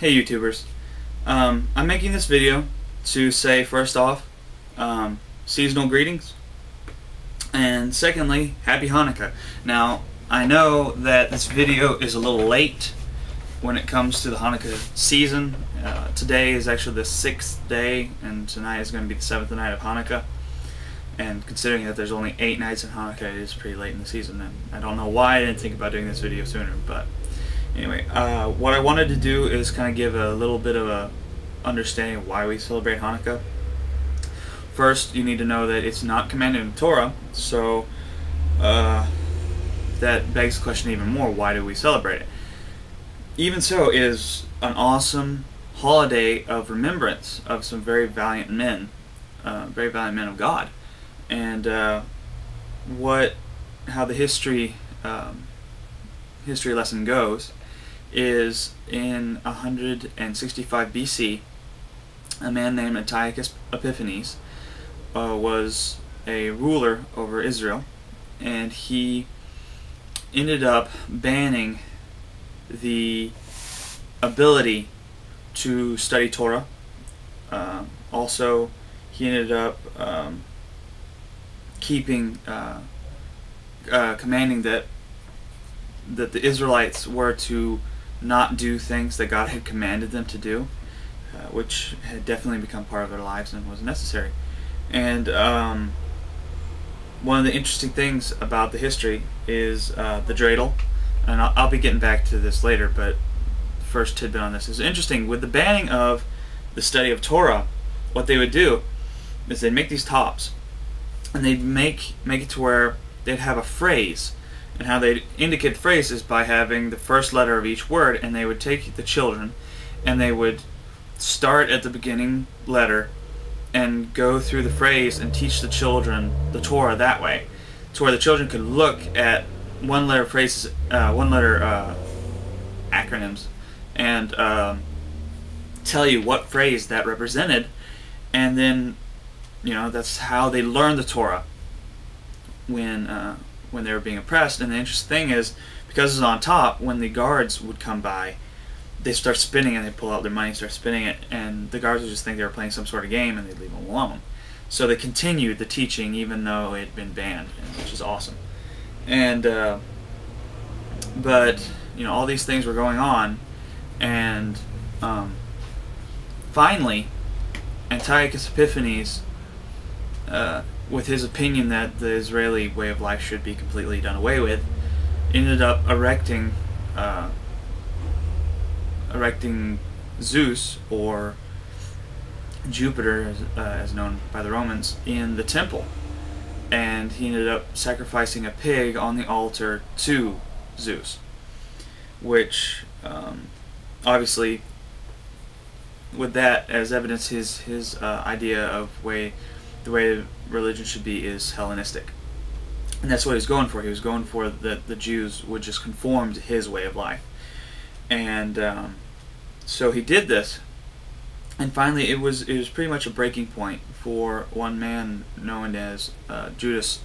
Hey YouTubers, I'm making this video to say first off, seasonal greetings, and secondly, Happy Hanukkah. Now, I know that this video is a little late when it comes to the Hanukkah season. Today is actually the 6th day, and tonight is going to be the 7th night of Hanukkah. And considering that there's only 8 nights in Hanukkah, it is pretty late in the season, and I don't know why I didn't think about doing this video sooner, but anyway, what I wanted to do is kind of give a little bit of a understanding of why we celebrate Hanukkah. First, you need to know that it's not commanded in the Torah, so that begs the question even more, why do we celebrate it? Even so, it is an awesome holiday of remembrance of some very valiant men of God. And how the history lesson goes is in 165 BC, a man named Antiochus Epiphanes was a ruler over Israel, and he ended up banning the ability to study Torah. Also, he ended up commanding that the Israelites were to not do things that God had commanded them to do, which had definitely become part of their lives and was necessary. And one of the interesting things about the history is the dreidel, and I'll be getting back to this later, but the first tidbit on this is interesting. With the banning of the study of Torah, what they would do is they'd make these tops, and they'd make it to where they'd have a phrase. And how they'd indicate the phrase is by having the first letter of each word, and they would take the children and they would start at the beginning letter and go through the phrase and teach the children the Torah that way, to where the children could look at one-letter phrases, one-letter acronyms, and tell you what phrase that represented, and then, you know, that's how they learned the Torah when they were being oppressed. And the interesting thing is, because it's on top, when the guards would come by, they start spinning and they pull out their money and start spinning it, and the guards would just think they were playing some sort of game and they'd leave them alone. So they continued the teaching even though it had been banned, which is awesome. And but you know, all these things were going on, and finally Antiochus Epiphanes, with his opinion that the Israeli way of life should be completely done away with, ended up erecting Zeus, or Jupiter as known by the Romans, in the temple. And he ended up sacrificing a pig on the altar to Zeus, which obviously, with that as evidence, his idea of the way religion should be is Hellenistic. And that's what he was going for. He was going for that the Jews would just conform to his way of life. And so he did this, and finally it was pretty much a breaking point for one man known as Judas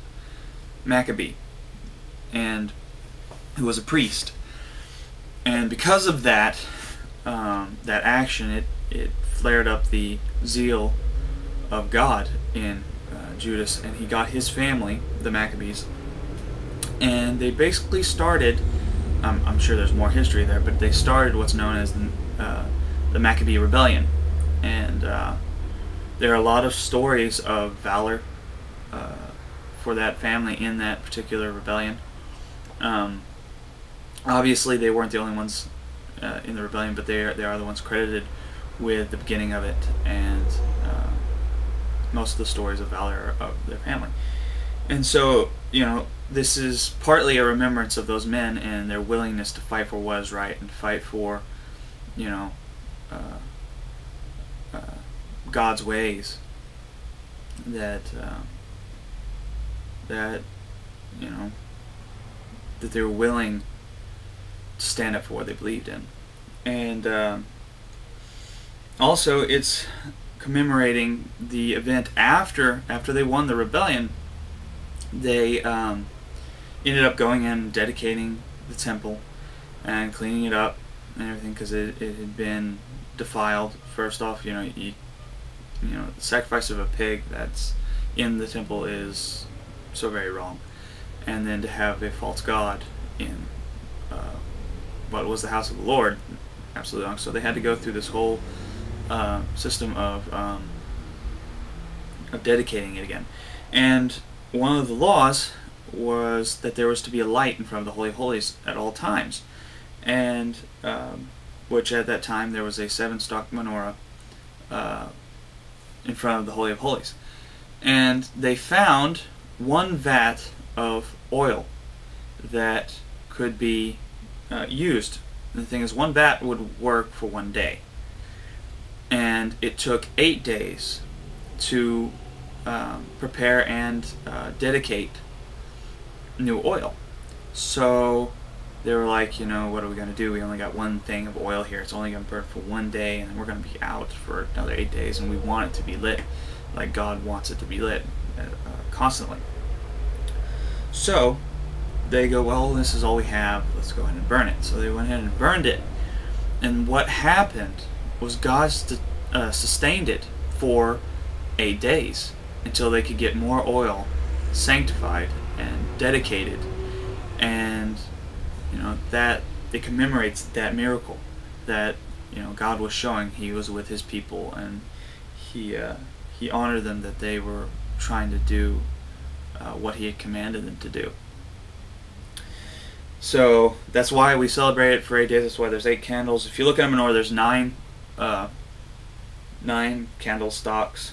Maccabee, and who was a priest. And because of that that action, it flared up the zeal of God in Judas, and he got his family, the Maccabees, and they basically started, I'm sure there's more history there, but they started what's known as the Maccabee Rebellion. And there are a lot of stories of valor for that family in that particular rebellion. Obviously they weren't the only ones in the rebellion, but they are the ones credited with the beginning of it, and most of the stories of valor of their family. And so, you know, this is partly a remembrance of those men and their willingness to fight for what is right, and fight for, you know, God's ways, that you know, that they were willing to stand up for what they believed in. And also, it's commemorating the event after they won the rebellion. They ended up going and dedicating the temple and cleaning it up and everything, because it had been defiled. First off, the sacrifice of a pig that's in the temple is so very wrong, and then to have a false god in what was the house of the Lord, absolutely wrong. So they had to go through this whole system of dedicating it again. And one of the laws was that there was to be a light in front of the Holy of Holies at all times, and which at that time there was a 7-stalk menorah in front of the Holy of Holies. And they found 1 vat of oil that could be used. And the thing is, 1 vat would work for 1 day, and it took 8 days to prepare and dedicate new oil. So they were like, what are we going to do? We only got 1 thing of oil here. It's only going to burn for 1 day, and we're going to be out for another 8 days, and we want it to be lit like God wants it to be lit constantly. So they go, well, this is all we have. Let's go ahead and burn it. So they went ahead and burned it. And what happened was God sustained it for 8 days until they could get more oil sanctified and dedicated. And that it commemorates that miracle that God was showing He was with His people, and He honored them that they were trying to do what He had commanded them to do. So that's why we celebrate it for 8 days. That's why there's 8 candles. If you look at a menorah, there's 9 candle stalks.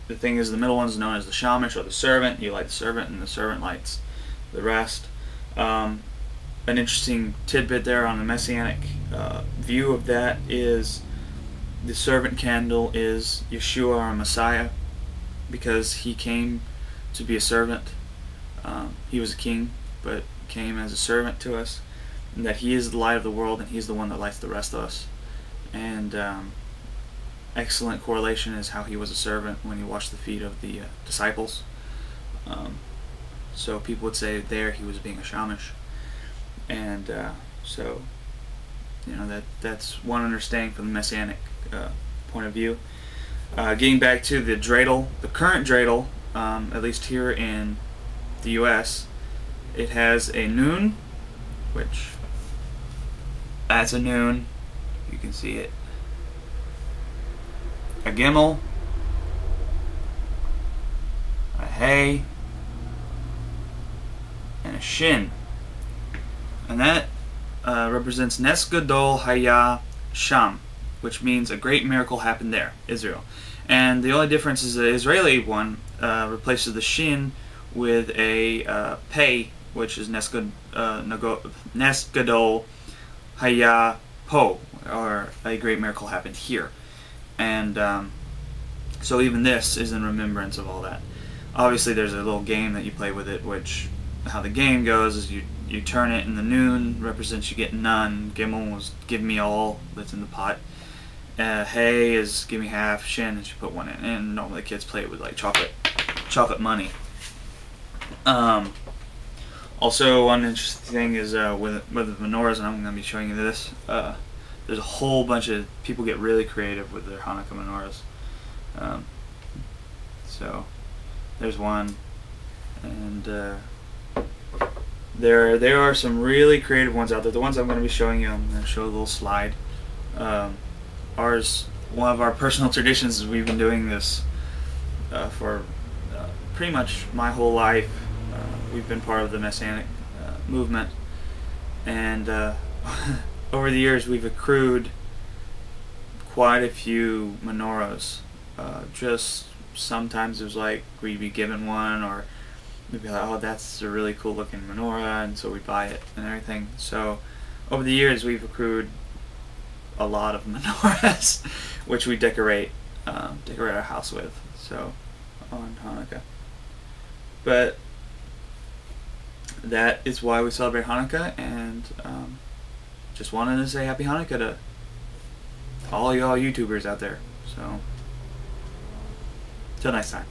The thing is, the middle one's known as the shamash, or the servant. You light the servant, and the servant lights the rest. An interesting tidbit there on the Messianic view of that is the servant candle is Yeshua, our Messiah, because He came to be a servant. He was a king, but came as a servant to us, and that He is the light of the world, and He's the one that lights the rest of us. And excellent correlation is how He was a servant when He washed the feet of the disciples. So people would say there He was being a shamash, and so that's one understanding from the Messianic point of view. Getting back to the dreidel, the current dreidel, at least here in the U.S., it has a noon, which that's a noon. You can see it. A gimel, a hay, and a shin. And that represents Nes Gadol Haya Sham, which means a great miracle happened there, Israel. And the only difference is the Israeli one replaces the shin with a pei, which is Nes Gadol Haya Po, or a great miracle happened here. And so even this is in remembrance of all that. Obviously there's a little game that you play with it, which how the game goes is you turn it, and the noon represents you get none. Gimel was give me all that's in the pot. Hay is give me half. Shin is you put 1 in. And normally the kids play it with like chocolate money. Also, one interesting thing is with the menorahs, and I'm going to be showing you this. There's a whole bunch of people get really creative with their Hanukkah menorahs. So there's one, and there are some really creative ones out there. The ones I'm going to be showing you, I'm going to show a little slide. One of our personal traditions is we've been doing this for pretty much my whole life. We've been part of the Messianic movement, and over the years we've accrued quite a few menorahs. Just sometimes it was like we'd be given one, or we'd be like, oh, that's a really cool looking menorah, and so we buy it and everything. So over the years we've accrued a lot of menorahs, which we decorate our house with. So on Hanukkah, but that is why we celebrate Hanukkah, and just wanted to say Happy Hanukkah to all y'all YouTubers out there. So till next time.